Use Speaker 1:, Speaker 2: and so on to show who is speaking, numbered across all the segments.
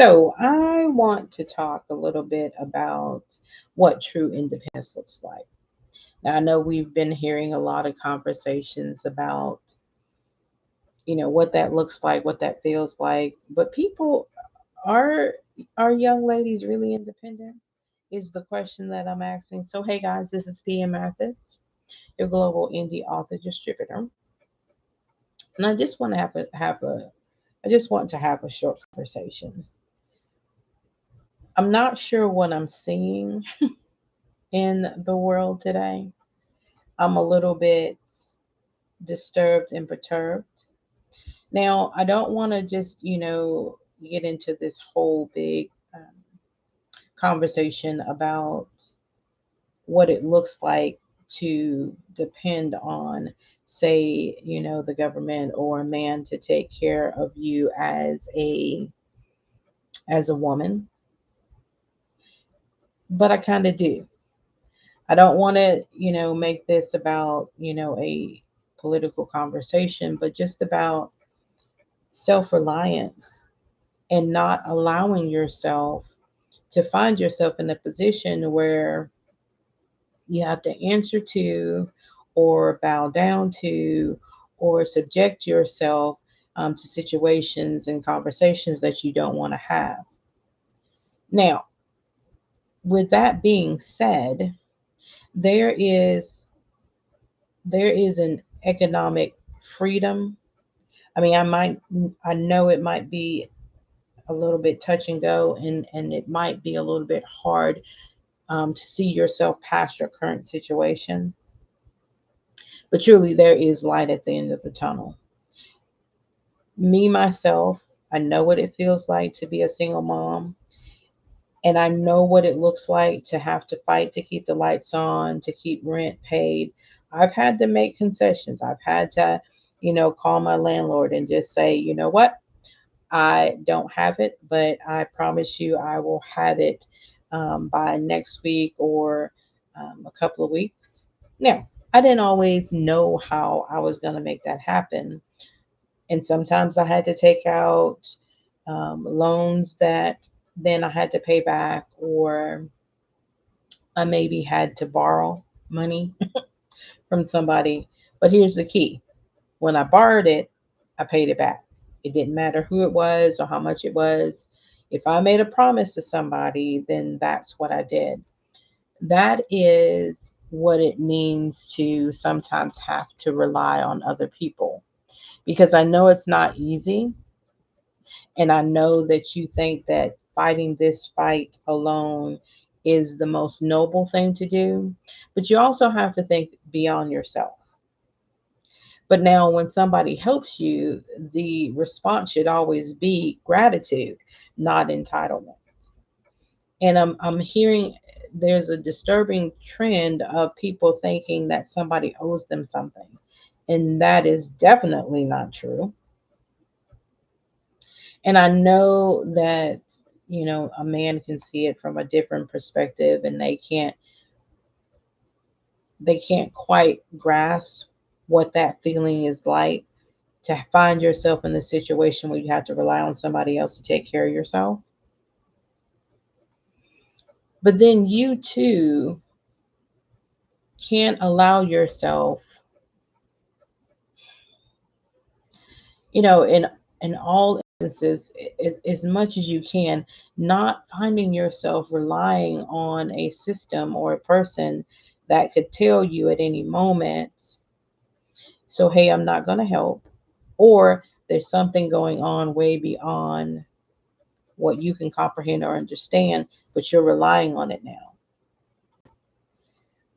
Speaker 1: So, I want to talk a little bit about what true independence looks like. Now, I know we've been hearing a lot of conversations about, what that looks like, what that feels like, but people are are young ladies really independent? Is the question that I'm asking. So, hey guys, this is PM Mathis, your global indie author distributor, and I just want to have a short conversation. I'm not sure what I'm seeing in the world today. I'm a little bit disturbed and perturbed. Now, I don't want to just, get into this whole big conversation about what it looks like to depend on, say, the government or a man to take care of you as a woman, but I kind of do. I don't want to, make this about, a political conversation, but just about self reliance and not allowing yourself to find yourself in a position where you have to answer to or bow down to or subject yourself to situations and conversations that you don't want to have. Now, with that being said, there is there is an economic freedom. I mean, I know it might be a little bit touch and go, and it might be a little bit hard to see yourself past your current situation. But truly, there is light at the end of the tunnel. Me, myself, I know what it feels like to be a single mom, and I know what it looks like to have to fight to keep the lights on, to keep rent paid. I've had to make concessions. I've had to, call my landlord and just say, you know what? I don't have it, but I promise you I will have it by next week or a couple of weeks. Now, I didn't always know how I was going to make that happen. And sometimes I had to take out loans that then I had to pay back, or I maybe had to borrow money from somebody. But here's the key: when I borrowed it, I paid it back. It didn't matter who it was or how much it was. If I made a promise to somebody, then that's what I did. That is what it means to sometimes have to rely on other people, because I know it's not easy. And I know that you think that fighting this fight alone is the most noble thing to do, but you also have to think beyond yourself. But now, when somebody helps you, the response should always be gratitude, not entitlement. And I'm hearing there's a disturbing trend of people thinking that somebody owes them something. And that is definitely not true. And I know that, a man can see it from a different perspective, and they can't quite grasp what that feeling is like, to find yourself in the situation where you have to rely on somebody else to take care of yourself. But then you too can't allow yourself, in all instances, as much as you can, not finding yourself relying on a system or a person that could tell you at any moment, so hey, I'm not going to help, or there's something going on way beyond what you can comprehend or understand, but you're relying on it now.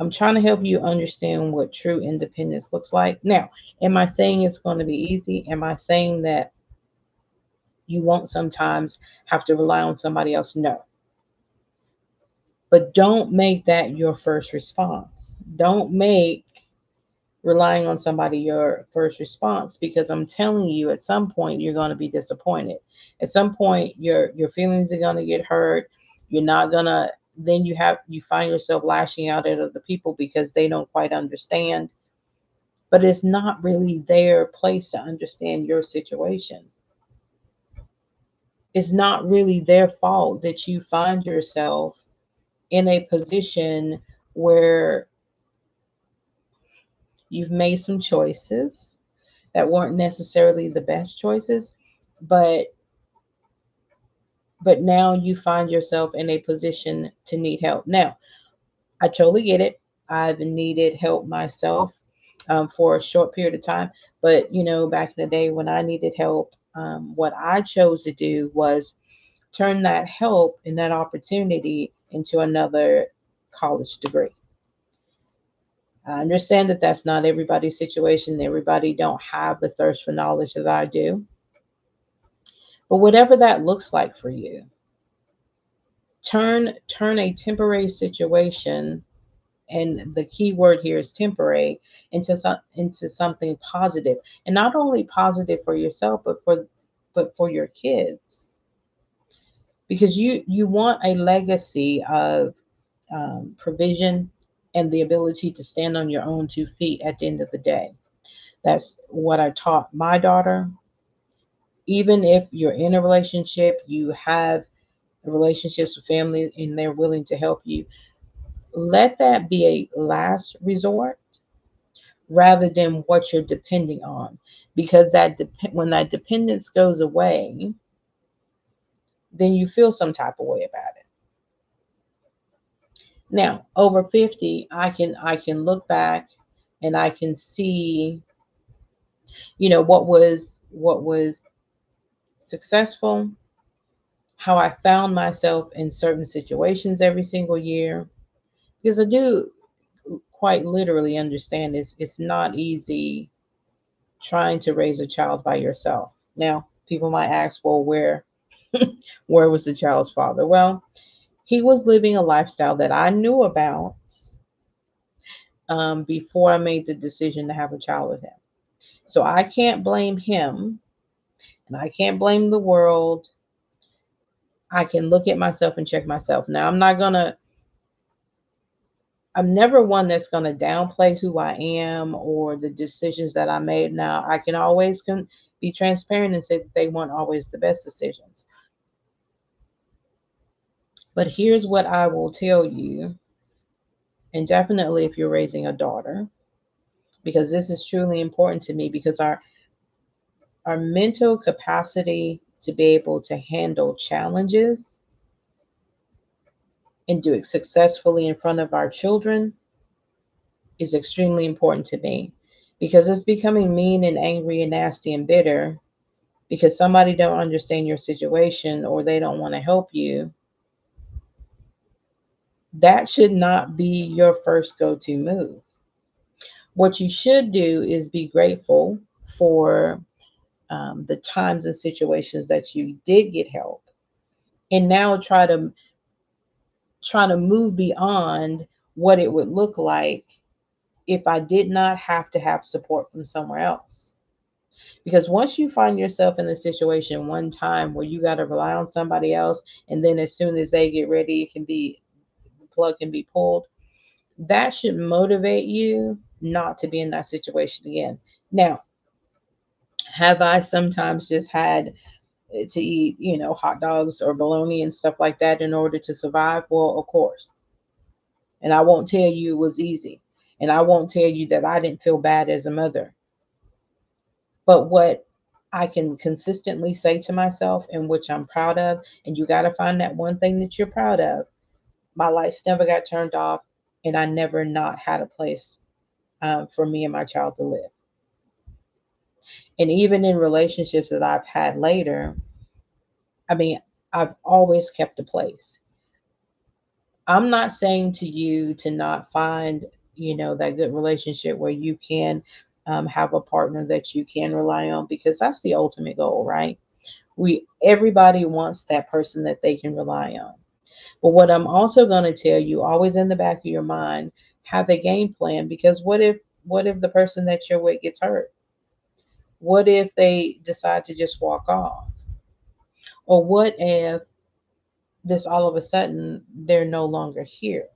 Speaker 1: I'm trying to help you understand what true independence looks like. Now, am I saying it's going to be easy? Am I saying that you won't sometimes have to rely on somebody else? No. But don't make that your first response. Don't make relying on somebody your first response, because I'm telling you, at some point you're going to be disappointed. At some point your feelings are going to get hurt. You're not going to then you find yourself lashing out at other people because they don't quite understand, but it's not really their place to understand your situation. It's not really their fault that you find yourself in a position where you've made some choices that weren't necessarily the best choices, but now you find yourself in a position to need help. Now, I totally get it. I've needed help myself for a short period of time. But, back in the day when I needed help, what I chose to do was turn that help and that opportunity into another college degree. I understand that that's not everybody's situation. Everybody don't have the thirst for knowledge that I do. But whatever that looks like for you, turn a temporary situation, and the key word here is temporary, into something positive, and not only positive for yourself, but for your kids, because you want a legacy of provision and the ability to stand on your own 2 feet at the end of the day. That's what I taught my daughter. Even if you're in a relationship, you have relationships with family, and they're willing to help you, let that be a last resort rather than what you're depending on, because when that dependence goes away, then you feel some type of way about it. Now, over 50, I can look back and I can see, what was successful, how I found myself in certain situations every single year, because I do quite literally understand it's not easy trying to raise a child by yourself. Now, people might ask, well, where was the child's father? Well, he was living a lifestyle that I knew about before I made the decision to have a child with him. So I can't blame him, and I can't blame the world. I can look at myself and check myself. Now, I'm never one that's going to downplay who I am or the decisions that I made. Now, I can always be transparent and say that they weren't always the best decisions. But here's what I will tell you, and definitely if you're raising a daughter, because this is truly important to me, because our mental capacity to be able to handle challenges and do it successfully in front of our children is extremely important to me, because it's becoming mean and angry and nasty and bitter because somebody don't understand your situation or they don't want to help you. That should not be your first go-to move. What you should do is be grateful for the times and situations that you did get help, and now try to move beyond what it would look like if I did not have to have support from somewhere else. Because once you find yourself in a situation one time where you got to rely on somebody else, and then as soon as they get ready, the plug can be pulled. That should motivate you not to be in that situation again. Now, have I sometimes just had to eat, hot dogs or bologna and stuff like that in order to survive? Well, of course. And I won't tell you it was easy. And I won't tell you that I didn't feel bad as a mother. But what I can consistently say to myself, and which I'm proud of, and you got to find that one thing that you're proud of. My lights never got turned off, and I never not had a place for me and my child to live. And even in relationships that I've had later, I mean, I've always kept a place. I'm not saying to you to not find, that good relationship where you can have a partner that you can rely on, because that's the ultimate goal, right? Everybody wants that person that they can rely on. But what I'm also going to tell you, always in the back of your mind, have a game plan, because what if the person that you're with gets hurt? What if they decide to just walk off? Or what if this all of a sudden they're no longer here?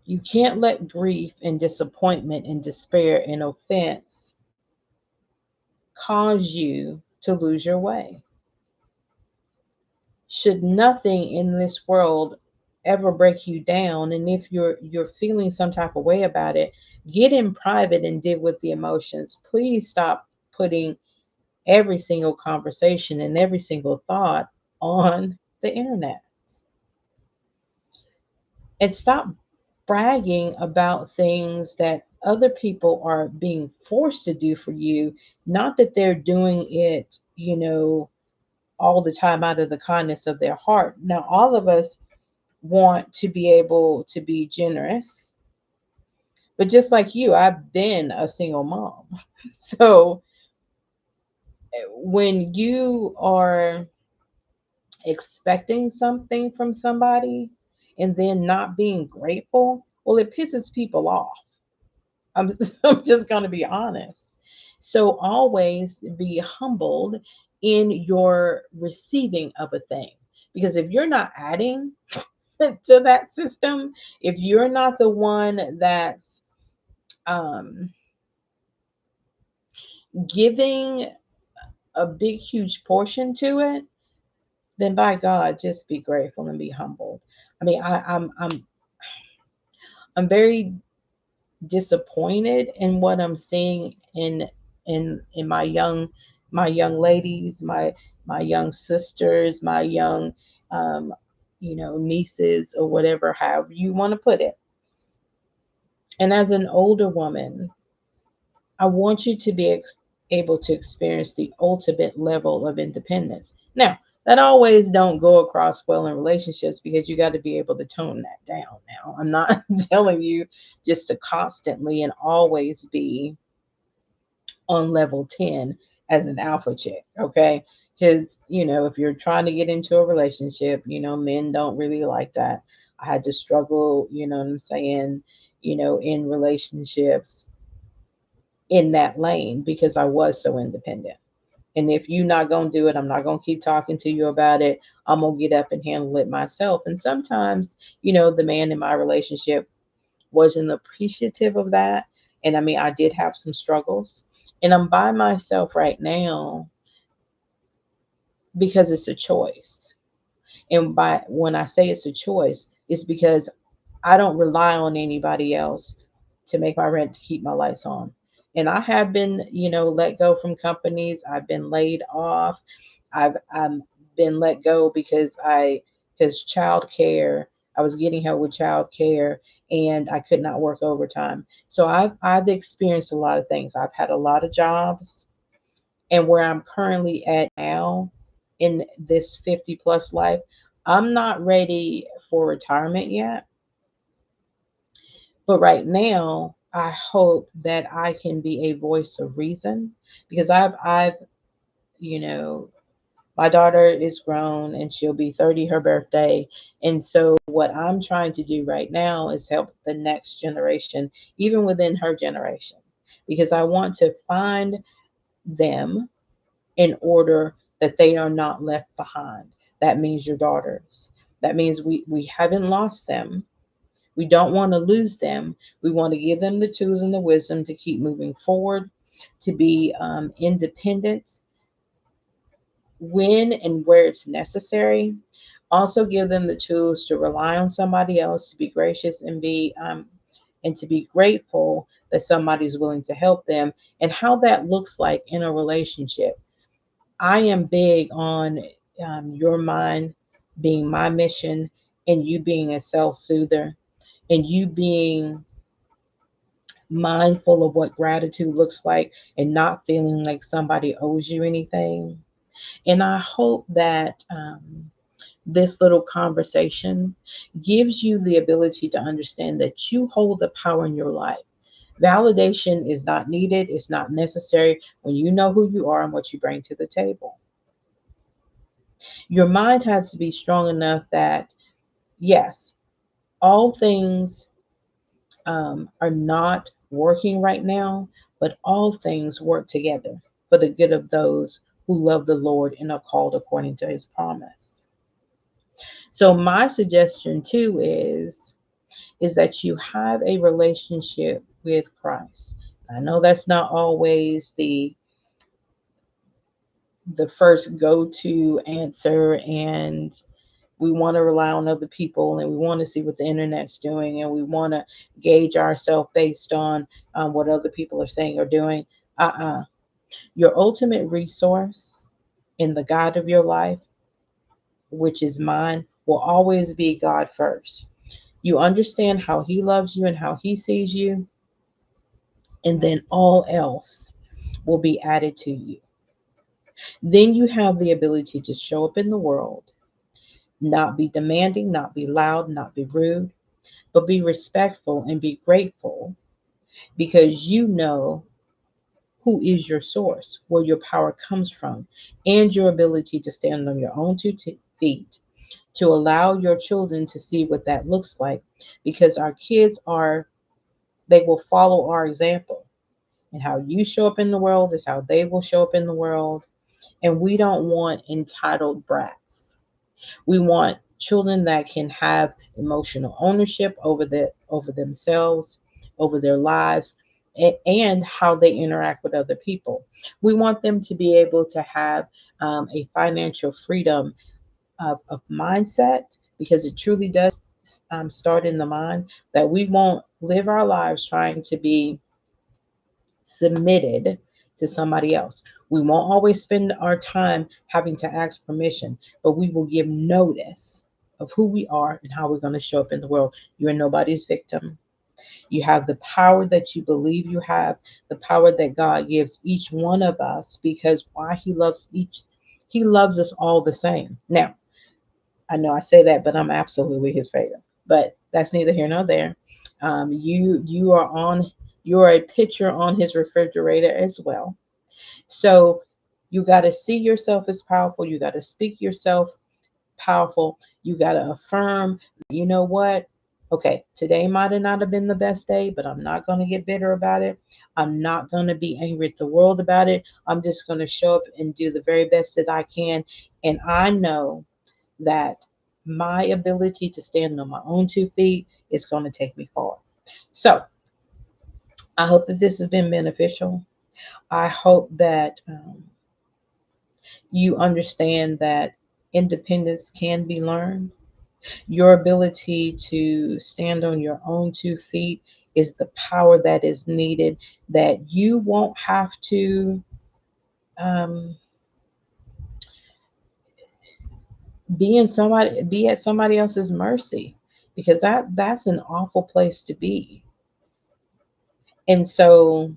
Speaker 1: You can't let grief and disappointment and despair and offense cause you to lose your way. Should nothing in this world ever break you down, and if you're feeling some type of way about it, get in private and deal with the emotions. Please stop putting every single conversation and every single thought on the internet. And stop bragging about things that other people are being forced to do for you, not that they're doing it, all the time out of the kindness of their heart. Now, all of us want to be able to be generous, but just like you, I've been a single mom. So when you are expecting something from somebody and then not being grateful, well, it pisses people off. I'm, I'm just going to be honest. So always be humbled in your receiving of a thing. Because if you're not adding to that system, if you're not the one that's um, giving a big, huge portion to it, then by God, just be grateful and be humbled. I mean, I'm very disappointed in what I'm seeing in my young ladies, my young sisters, my young um, nieces or whatever, however you want to put it. And as an older woman, I want you to be able to experience the ultimate level of independence. Now, that always don't go across well in relationships because you got to be able to tone that down. Now, I'm not telling you just to constantly and always be on level 10 as an alpha chick, okay? Because, if you're trying to get into a relationship, men don't really like that. I had to struggle, what I'm saying, in relationships in that lane because I was so independent. And if you're not going to do it, I'm not going to keep talking to you about it. I'm going to get up and handle it myself. And sometimes, the man in my relationship wasn't appreciative of that. And I mean, I did have some struggles. And I'm by myself right now because it's a choice. And by when I say it's a choice, it's because I don't rely on anybody else to make my rent to keep my lights on. And I have been, let go from companies. I've been laid off. I've been let go because child care. I was getting help with child care and I could not work overtime. So I've experienced a lot of things. I've had a lot of jobs, and where I'm currently at now in this 50 plus life, I'm not ready for retirement yet. But right now, I hope that I can be a voice of reason because you know, my daughter is grown and she'll be 30 her birthday. And so what I'm trying to do right now is help the next generation, even within her generation, because I want to find them in order that they are not left behind. That means your daughters. That means we haven't lost them. We don't want to lose them. We want to give them the tools and the wisdom to keep moving forward, to be independent when and where it's necessary. Also, give them the tools to rely on somebody else, to be gracious and to be grateful that somebody's willing to help them, and how that looks like in a relationship. I am big on your mind being my mission, and you being a self soother, and you being mindful of what gratitude looks like and not feeling like somebody owes you anything. And I hope that this little conversation gives you the ability to understand that you hold the power in your life. Validation is not needed, it's not necessary when you know who you are and what you bring to the table. Your mind has to be strong enough that, yes, all things are not working right now, but all things work together for the good of those who love the Lord and are called according to his promise. So my suggestion too is that you have a relationship with Christ. I know that's not always the first go-to answer, and we want to rely on other people, and we want to see what the internet's doing, and we want to gauge ourselves based on what other people are saying or doing. Uh-uh. Your ultimate resource in the God of your life, which is mine, will always be God first. You understand how He loves you and how He sees you, and then all else will be added to you. Then you have the ability to show up in the world, not be demanding, not be loud, not be rude, but be respectful and be grateful, because you know who is your source, where your power comes from, and your ability to stand on your own feet, to allow your children to see what that looks like, because our kids are, they will follow our example. And how you show up in the world is how they will show up in the world. And we don't want entitled brats. We want children that can have emotional ownership over themselves, over their lives, and how they interact with other people. We want them to be able to have a financial freedom of mindset, because it truly does start in the mind, that we won't live our lives trying to be submitted to somebody else. We won't always spend our time having to ask permission, but we will give notice of who we are and how we're going to show up in the world. You're nobody's victim. You have the power that you believe you have, the power that God gives each one of us, because why? He loves us all the same. Now, I know I say that, but I'm absolutely His favorite. But that's neither here nor there. You are on, you are a picture on His refrigerator as well. So you got to see yourself as powerful. You got to speak yourself powerful. You got to affirm, you know what? Okay, today might have not have been the best day, but I'm not going to get bitter about it. I'm not going to be angry at the world about it. I'm just going to show up and do the very best that I can. And I know that my ability to stand on my own 2 feet is going to take me far. So I hope that this has been beneficial. I hope that you understand that independence can be learned. Your ability to stand on your own 2 feet is the power that is needed, that you won't have to um, be at somebody else's mercy, because that's an awful place to be. And so,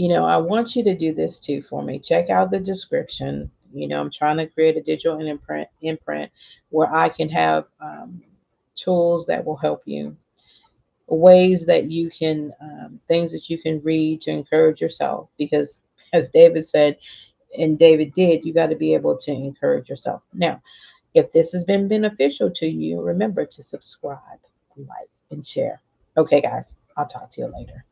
Speaker 1: I want you to do this too for me. Check out the description. I'm trying to create a digital imprint where I can have tools that will help you, ways that you can, things that you can read to encourage yourself. Because as David said, and David did, you got to be able to encourage yourself. Now, if this has been beneficial to you, remember to subscribe, like, and share. Okay, guys, I'll talk to you later.